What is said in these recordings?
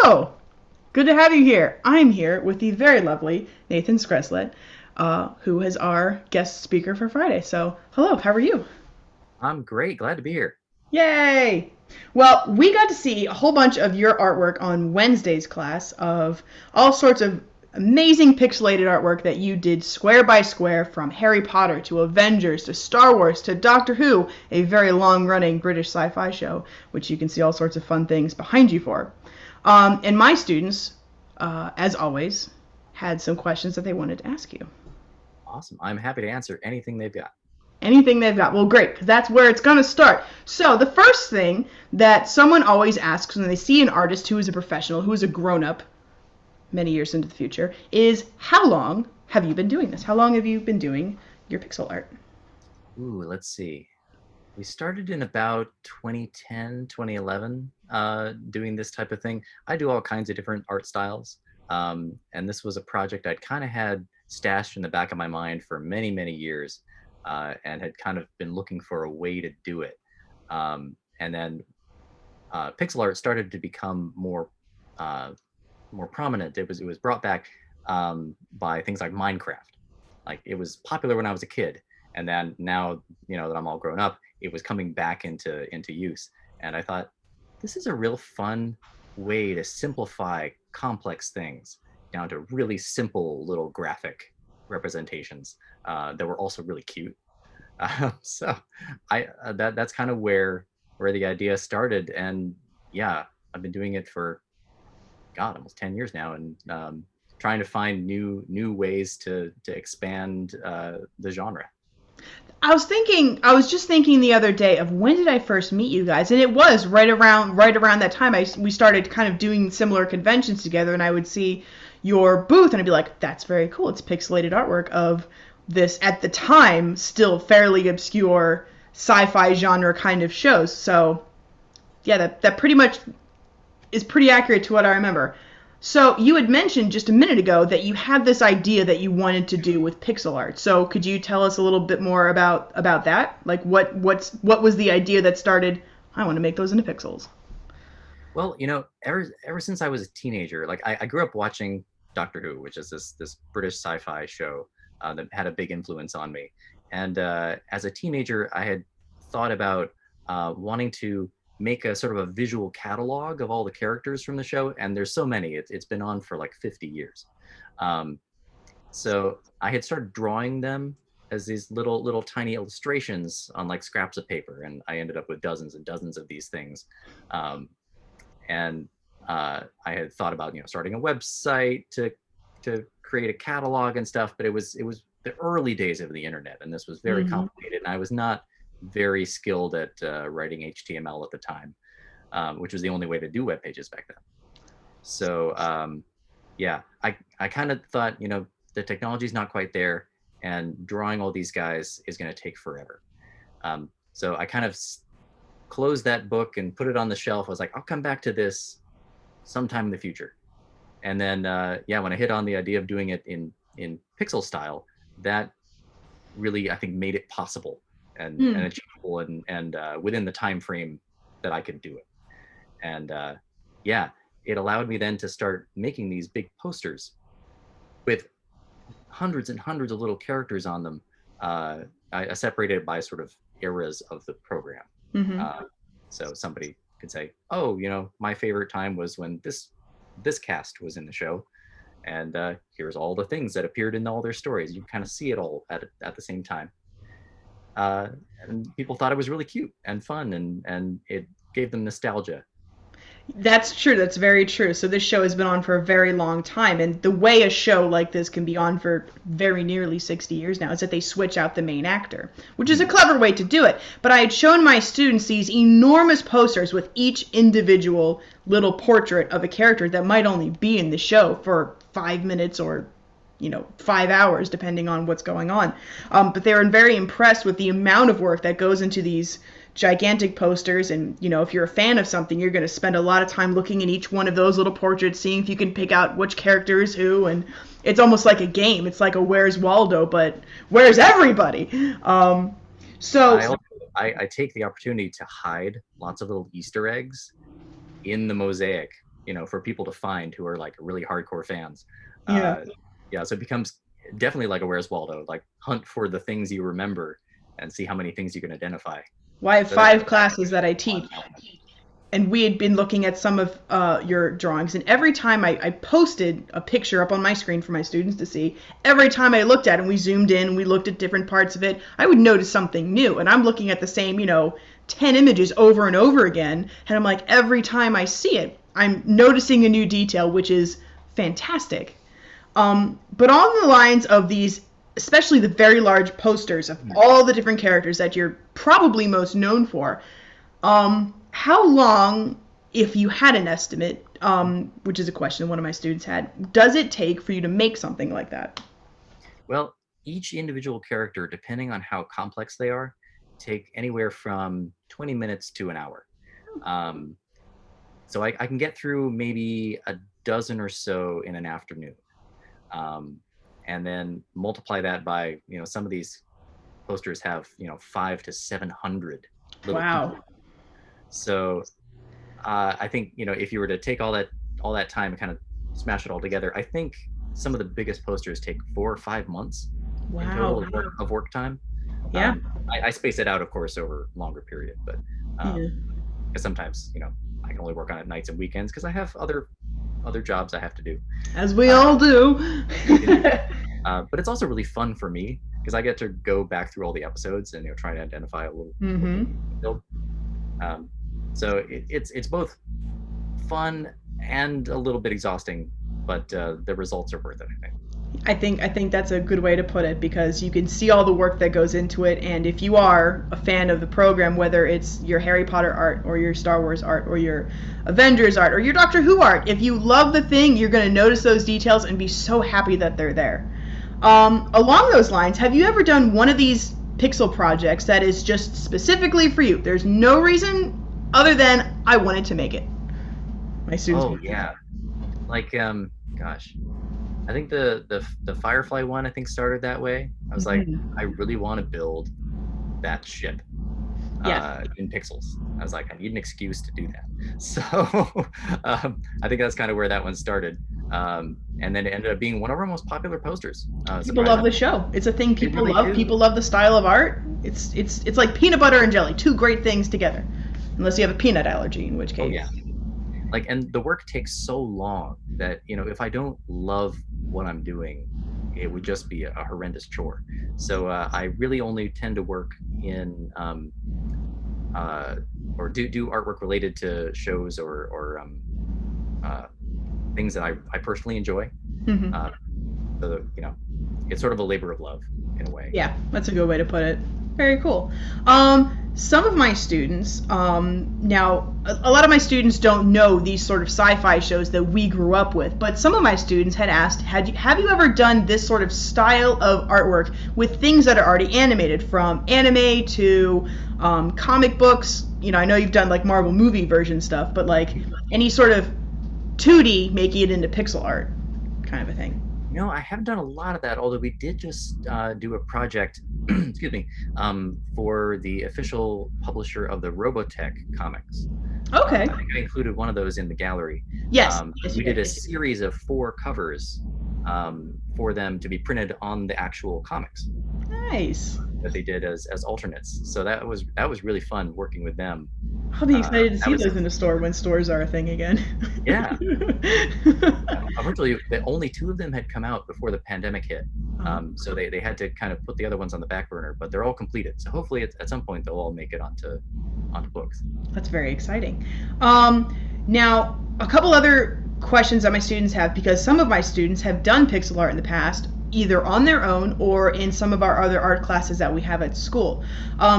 Hello! Good to have you here. I'm here with the very lovely Nathan Skreslet, who is our guest speaker for Friday. So, hello, how are you? I'm great. Glad to be here. Yay! Well, we got to see a whole bunch of your artwork on Wednesday's class of all sorts of amazing pixelated artwork that you did square by square from Harry Potter to Avengers to Star Wars to Doctor Who, a very long running British sci fi show, which you can see all sorts of fun things behind you for. And my students, as always, had some questions that they wanted to ask you. Awesome. I'm happy to answer anything they've got. Anything they've got. Well, great, because that's where it's going to start. So, the first thing that someone always asks when they see an artist who is a professional, who is a grown up many years into the future, is how long have you been doing this? How long have you been doing your pixel art? Ooh, let's see. We started in about 2010, 2011, doing this type of thing. I do all kinds of different art styles. And this was a project I'd kind of had stashed in the back of my mind for many, many years, and had kind of been looking for a way to do it. And then pixel art started to become uh, more prominent. It was brought back by things like Minecraft. Like it was popular when I was a kid, and then now that I'm all grown up, it was coming back into use. And I thought this is a real fun way to simplify complex things down to really simple little graphic representations that were also really cute. So that's kind of where the idea started, and yeah, I've been doing it for God, almost 10 years now, and trying to find new ways to expand the genre. I was just thinking the other day of when did I first meet you guys, and it was right around that time. We started kind of doing similar conventions together, and I would see your booth, and I'd be like, "That's very cool. It's pixelated artwork of this at the time still fairly obscure sci-fi genre kind of shows." So yeah, that pretty much is pretty accurate to what I remember. So you had mentioned just a minute ago that you had this idea that you wanted to do with pixel art. So could you tell us a little bit more about that? Like what was the idea that started? I want to make those into pixels. Well, ever since I was a teenager, like I grew up watching Doctor Who, which is this British sci-fi show that had a big influence on me. And as a teenager, I had thought about wanting to make a sort of a visual catalog of all the characters from the show. And there's so many; it's been on for like 50 years. Um, so I had started drawing them as these little tiny illustrations on like scraps of paper, and I ended up with dozens and dozens of these things. Um, and I had thought about starting a website to create a catalog and stuff, but it was the early days of the internet, and this was very Mm-hmm. complicated, and I was not very skilled at writing HTML at the time, which was the only way to do web pages back then. So yeah, I kind of thought the technology's not quite there, and drawing all these guys is going to take forever. So I kind of closed that book and put it on the shelf. I was like, I'll come back to this sometime in the future. And then yeah, when I hit on the idea of doing it in pixel style, that really I think made it possible and Mm. achievable and within the time frame that I could do it. And yeah, it allowed me then to start making these big posters with hundreds and hundreds of little characters on them. I separated by sort of eras of the program. Mm-hmm. Uh, so somebody could say, "Oh, my favorite time was when this cast was in the show, and here's all the things that appeared in all their stories." You kind of see it all at the same time, uh, and people thought it was really cute and fun, and it gave them nostalgia. That's true. That's very true. So this show has been on for a very long time, and the way a show like this can be on for very nearly 60 years now is that they switch out the main actor, which is a Mm. clever way to do it. But I had shown my students these enormous posters with each individual little portrait of a character that might only be in the show for 5 minutes or 5 hours, depending on what's going on. But they were very impressed with the amount of work that goes into these gigantic posters. And, if you're a fan of something, you're going to spend a lot of time looking at each one of those little portraits, seeing if you can pick out which character is who. And it's almost like a game. It's like a Where's Waldo, but where's everybody? So, I also I take the opportunity to hide lots of little Easter eggs in the mosaic for people to find who are like really hardcore fans. Yeah. Yeah, so it becomes definitely like a Where's Waldo, like hunt for the things you remember and see how many things you can identify. Well, I have So that, 5 classes that I fun teach, element. and we had been looking at some of your drawings, and every time I posted a picture up on my screen for my students to see, every time I looked at it and we zoomed in and we looked at different parts of it, I would notice something new. And I'm looking at the same, 10 images over and over again, and I'm like, every time I see it, I'm noticing a new detail, which is fantastic. But on the lines of these, especially the very large posters of all the different characters that you're probably most known for, how long, if you had an estimate, which is a question one of my students had, does it take for you to make something like that? Well, each individual character, depending on how complex they are, take anywhere from 20 minutes to an hour. Um, so I can get through maybe a dozen or so in an afternoon. Um, and then multiply that by, some of these posters have, 5 to 700 little Wow. people. So I think, if you were to take all that time and kind of smash it all together, I think some of the biggest posters take 4 or 5 months in total Wow. of work time. Yeah. I space it out, of course, over a longer period, but Yeah. because sometimes, I can only work on it nights and weekends because I have other jobs I have to do. As we Uh, all do. Indeed. But it's also really fun for me because I get to go back through all the episodes and try to identify a little Mm-hmm. build. Um, so it's both fun and a little bit exhausting, but the results are worth it, I think. I think that's a good way to put it, because you can see all the work that goes into it, and if you are a fan of the program, whether it's your Harry Potter art or your Star Wars art or your Avengers art or your Doctor Who art, if you love the thing, you're going to notice those details and be so happy that they're there. Along those lines, have you ever done one of these pixel projects that is just specifically for you? There's no reason other than I wanted to make it. My students. Oh yeah, like gosh, I think the Firefly one I think started that way. I was like, Mhm. I really want to build that ship Yes. in pixels. I was like, I need an excuse to do that. So I think that's kind of where that one started. And then it ended up being one of our most popular posters. People love the Surprisingly, show. It's a thing they people really love. do. People love the style of art. It's like peanut butter and jelly, two great things together. Unless you have a peanut allergy, in which Oh case. yeah. Like, and the work takes so long that if I don't love what I'm doing, it would just be a horrendous chore. So I really only tend to work in uh, or do artwork related to shows or uh, things that I personally enjoy. Hmm. Uh, so it's sort of a labor of love in a way. Yeah, that's a good way to put it. Very cool. Some of my students, now a lot of my students don't know these sort of sci-fi shows that we grew up with, but some of my students had asked, have you ever done this sort of style of artwork with things that are already animated, from anime to comic books? I know you've done like Marvel movie version stuff, but like any sort of 2D making it into pixel art kind of a thing. I haven't done a lot of that, although we did just do a project, excuse me, for the official publisher of the Robotech comics. Okay. I think I included one of those in the gallery. Yes. Yes, We you did a did. series of 4 covers for them to be printed on the actual comics Nice. that they did as alternates. So that was really fun working with them. I'll be excited to That see was those in the store when stores are a thing again. Yeah. Unfortunately, only 2 of them had come out before the pandemic hit. So they had to kind of put the other ones on the back burner, but they're all completed. So hopefully at some point they'll all make it onto books. That's very exciting. Now, a couple other questions that my students have, because some of my students have done pixel art in the past, either on their own or in some of our other art classes that we have at school.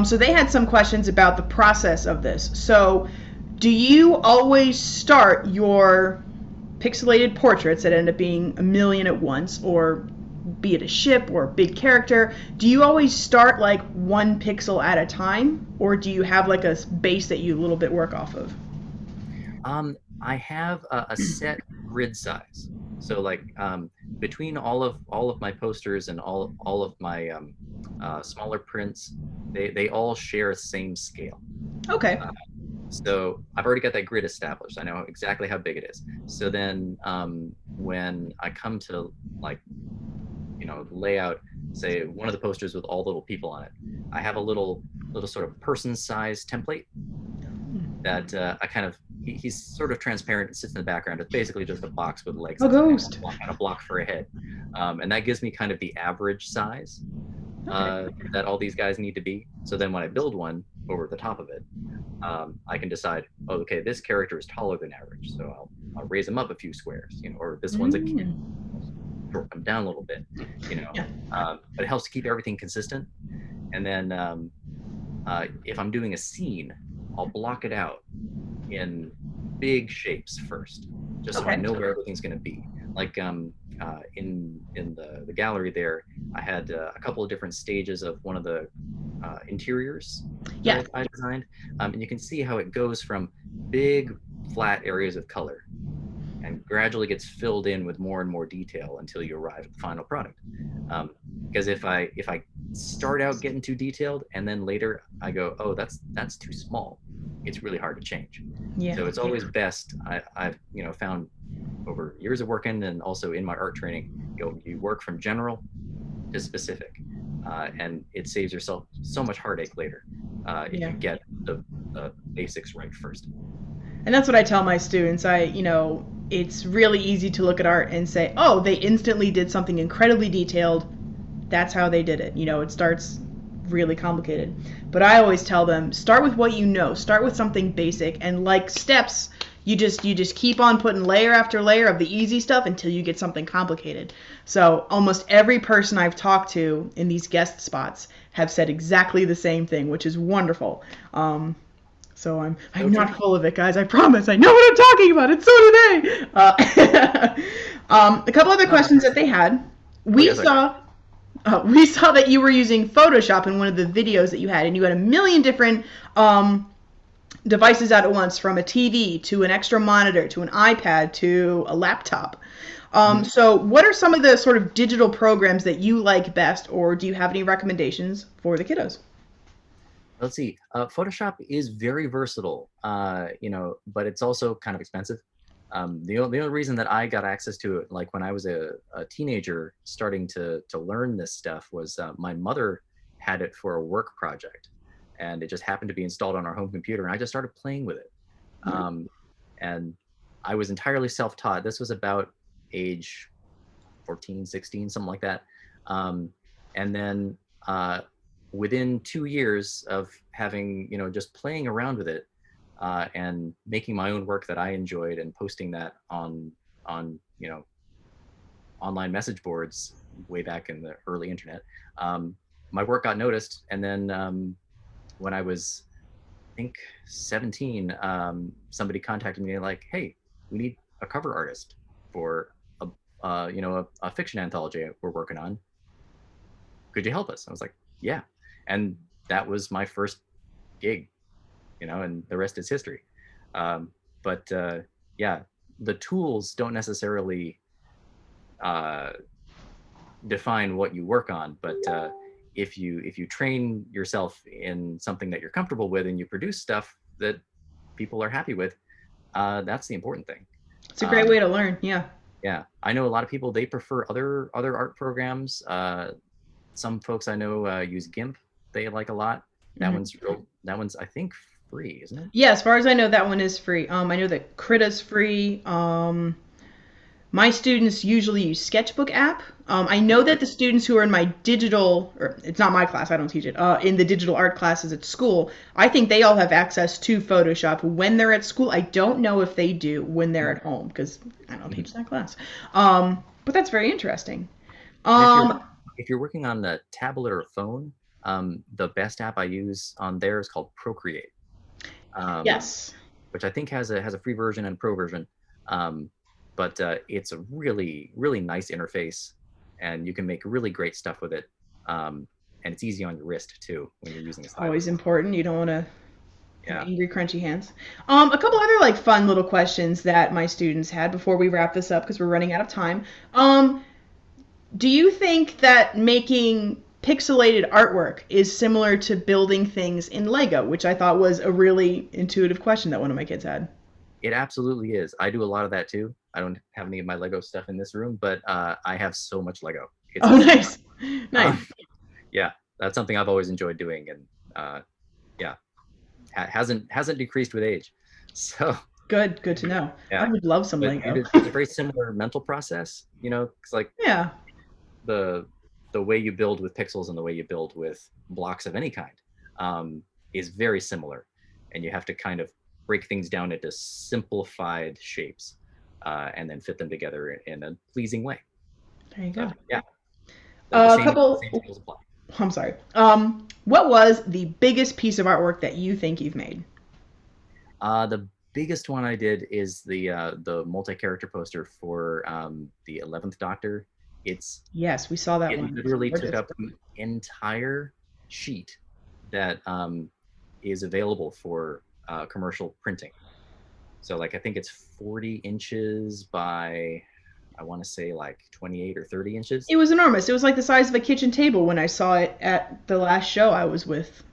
So they had some questions about the process of this. So, do you always start your pixelated portraits that end up being a million at once, or be it a ship or a big character, do you always start like 1 pixel at a time, or do you have like a base that you a little bit work off of? I have a set grid size. So like between all of my posters and all of my smaller prints, they all share a same scale. Okay. So I've already got that grid established. I know exactly how big it is. So then when I come to like, lay out, say, one of the posters with all the little people on it, I have a little sort of person size template that I kind of, he's sort of transparent and sits in the background. It's basically just a box with legs A and ghost. a block for a head. And that gives me kind of the average size Okay. that all these guys need to be. So then when I build one over the top of it, I can decide, oh, okay, this character is taller than average, so I'll raise him up a few squares, or this one's a kid, short them down a little bit, Yeah. But it helps to keep everything consistent. And then if I'm doing a scene, I'll block it out in big shapes first, just so I know where everything's going to be. Like in the gallery there, I had a couple of different stages of one of the interiors Yeah. that I designed, and you can see how it goes from big flat areas of color and gradually gets filled in with more and more detail until you arrive at the final product. Because if I start out getting too detailed and then later I go, oh, that's too small, it's really hard to change. Yeah. So it's always best. I've found over years of working and also in my art training, you work from general to specific, and it saves yourself so much heartache later if you get the basics right first. And that's what I tell my students. It's really easy to look at art and say, oh, they instantly did something incredibly detailed. That's how they did it. It starts really complicated. But I always tell them, start with what you know. Start with something basic. And like steps, you just keep on putting layer after layer of the easy stuff until you get something complicated. So almost every person I've talked to in these guest spots have said exactly the same thing, which is wonderful. So I'm not full of it, guys. I promise. I know what I'm talking about, and so do they. A couple other questions that they had. We saw that you were using Photoshop in one of the videos that you had, and you had a million different devices out at once, from a TV to an extra monitor to an iPad to a laptop. So what are some of the sort of digital programs that you like best, or do you have any recommendations for the kiddos? Let's see. Photoshop is very versatile, but it's also kind of expensive. The only reason that I got access to it, like when I was a teenager starting to learn this stuff, was my mother had it for a work project, and it just happened to be installed on our home computer, and I just started playing with it. And I was entirely self-taught. This was about age 14, 16, something like that. And then within 2 years of having, just playing around with it and making my own work that I enjoyed and posting that on online message boards way back in the early internet, my work got noticed. And then when I was, I think, 17, somebody contacted me like, hey, we need a cover artist for a fiction anthology we're working on. Could you help us? I was like, yeah. And that was my first gig, and the rest is history. But yeah, the tools don't necessarily define what you work on, but if you train yourself in something that you're comfortable with and you produce stuff that people are happy with, that's the important thing. It's a great way to learn. Yeah. Yeah, I know a lot of people, they prefer other art programs. Some folks I know use GIMP. They like a lot. That one's I think free, isn't it? Yeah, as far as I know, that one is free. I know that Krita's free. My students usually use Sketchbook app. I know that the students who are in my digital, or it's not my class, I don't teach it, in the digital art classes at school, I think they all have access to Photoshop when they're at school. I don't know if they do when they're at home, because I don't teach that class. But that's very interesting. If you're working on a tablet or a phone, the best app I use on there is called Procreate. Yes. Which I think has a free version and a pro version. But it's a really, really nice interface, and you can make really great stuff with it. And it's easy on your wrist too when you're using this. Always important. You don't want to angry, crunchy hands. A couple other fun little questions that my students had before we wrap this up, because we're running out of time. Do you think that making pixelated artwork is similar to building things in Lego, which I thought was a really intuitive question that one of my kids had. It absolutely is. I do a lot of that too. I don't have any of my Lego stuff in this room, but I have so much Lego. It's Oh, insane. nice. Nice. Yeah, that's something I've always enjoyed doing, and yeah, hasn't decreased with age. So Good to know. I yeah, would love some but Lego. it's a very similar mental process. It's like Yeah. the the way you build with pixels and the way you build with blocks of any kind um, is very similar, and you have to kind of break things down into simplified shapes and then fit them together in a pleasing way. There you So go. yeah, the A same couple. skills apply. I'm sorry. What was the biggest piece of artwork that you think you've made? The biggest one I did is the multi-character poster for the 11th Doctor. It's Yes, we saw that it one. literally took Gorgeous. up the entire sheet that is available for commercial printing. So like I think it's 40 inches by I want to say like 28 or 30 inches. It was enormous. It was like the size of a kitchen table when I saw it at the last show I was with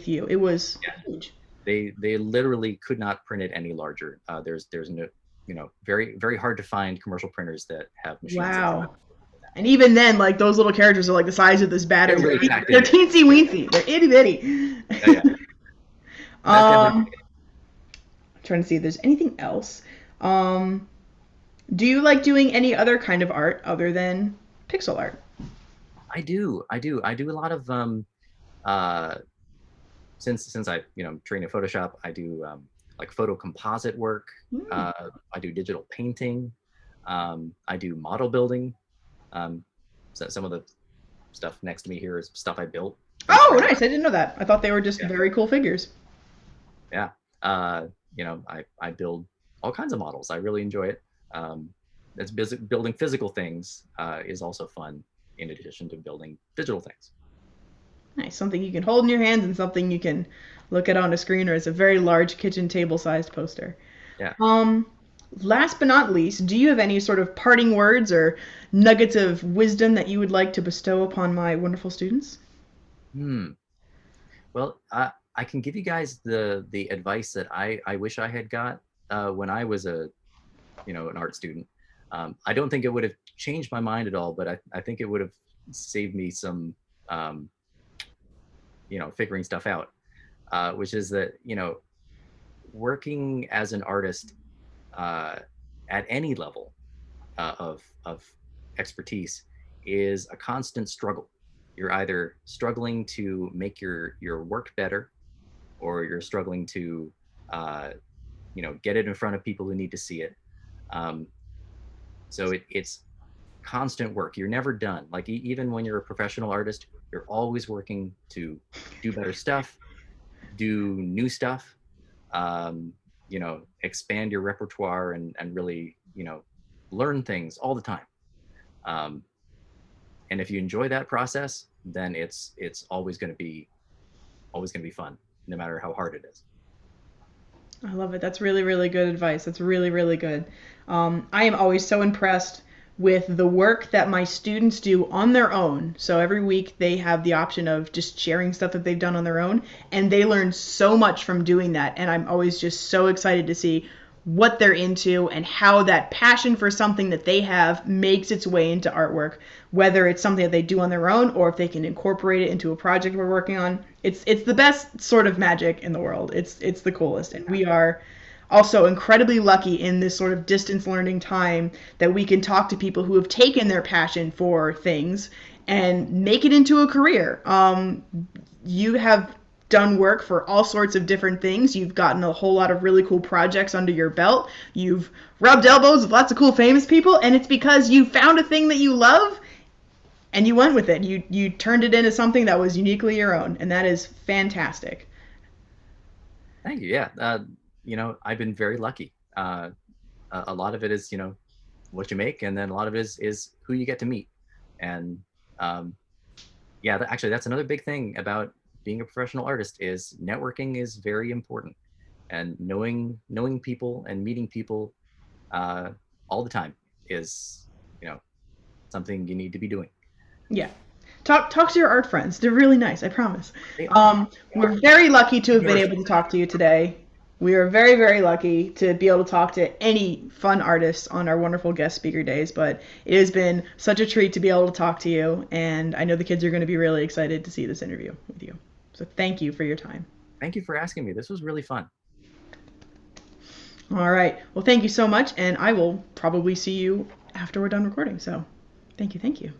you. It was Yeah, huge. they literally could not print it any larger. There's no very very hard to find commercial printers that have machines that can. Wow. And even then, like those little characters are like the size of this They're battery. really packed They're in there. teensy weensy. They're itty bitty. Yeah, yeah. That's definitely. I'm trying to see if there's anything else. Um, do you like doing any other kind of art other than pixel art? I do a lot of uh since I train in Photoshop, I do like photo composite work. Hmm. Uh, I do digital painting. I do model building. Um, so some of the stuff next to me here is stuff I built from Oh, scratch. nice. I didn't know that. I thought they were just Yeah, very cool figures. yeah. I build all kinds of models. I really enjoy it. Um, it's building physical things is also fun in addition to building digital things. Nice. Something you can hold in your hands and something you can look at on a screen or as a very large kitchen table sized poster. Yeah. Um, Last but not least, do you have any sort of parting words or nuggets of wisdom that you would like to bestow upon my wonderful students? Hmm. Well, I can give you guys the advice that I wish I had got when I was an art student. I don't think it would have changed my mind at all, but I think it would have saved me some um, figuring stuff out. Which is that working as an artist uh, at any level of expertise is a constant struggle. You're either struggling to make your work better, or you're struggling to uh, get it in front of people who need to see it. Um, so it's constant work. You're never done. Like even when you're a professional artist, you're always working to do better stuff, do new stuff, expand your repertoire and really learn things all the time. Um, and if you enjoy that process, then it's always going to be fun, no matter how hard it is. I love it. That's really, really good advice. That's really, really good. I am always so impressed with the work that my students do on their own. So every week they have the option of just sharing stuff that they've done on their own, and they learn so much from doing that. And I'm always just so excited to see what they're into and how that passion for something that they have makes its way into artwork, whether it's something that they do on their own or if they can incorporate it into a project we're working on. It's the best sort of magic in the world. It's the coolest, and we are also incredibly lucky in this sort of distance learning time that we can talk to people who have taken their passion for things and make it into a career. You have done work for all sorts of different things. You've gotten a whole lot of really cool projects under your belt. You've rubbed elbows with lots of cool famous people, and it's because you found a thing that you love and you went with it. You turned it into something that was uniquely your own, and that is fantastic. Thank you. Yeah, I've been very lucky. A lot of it is what you make, and then a lot of it is who you get to meet. And yeah, actually, that's another big thing about being a professional artist is networking is very important, and knowing people and meeting people all the time is something you need to be doing. Yeah. Talk to your art friends. They're really nice, I promise. They are. They are. We're very lucky to have been Yours. able to talk to you today. We are very, very lucky to be able to talk to any fun artists on our wonderful guest speaker days, but it has been such a treat to be able to talk to you, and I know the kids are going to be really excited to see this interview with you. So thank you for your time. Thank you for asking me. This was really fun. All right. Well, thank you so much, and I will probably see you after we're done recording. So thank you. Thank you.